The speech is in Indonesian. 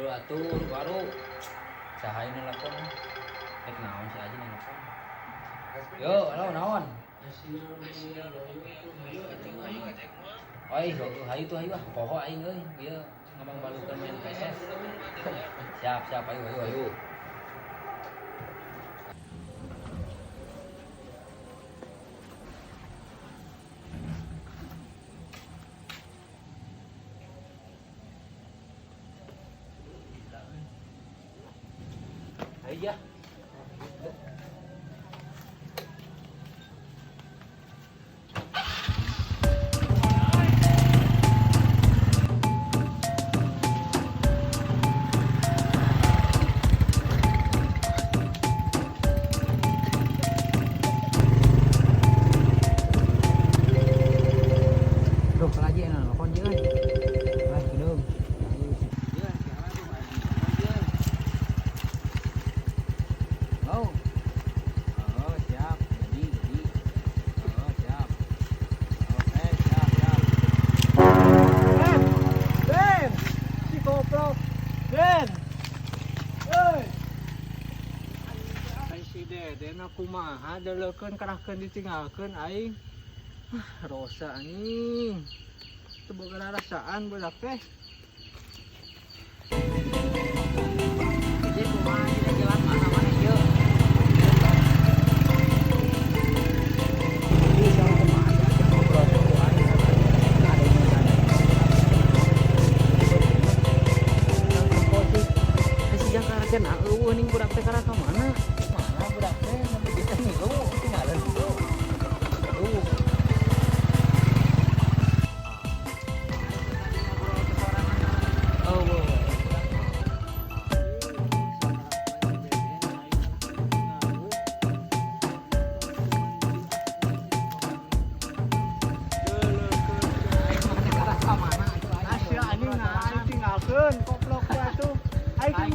atur baru sahayu nelpon naon si Aji nelpon yo halo naon oi hayu tuh hayu ah poho aing euy ieu ngomong balukeun main PS siap ayo ya. Duh, lagi enak nelfon dia euy. Ah, gedung. Oh, siap, jadi, siap, oke, siap. Ben, si goblok, Ben, si Dede na kumaha, dalekeun kerahkeun ditinggalkeun aing, rosa anjing, teu boga rasaan budak teh. Jadi kumaha kita jalan mana-mana ieu. Kan ning budak teh kana ka mana? Mana budak teh sampai kita ngilu tinggalan itu. Tinggalkeun koplok teh atuh. Aing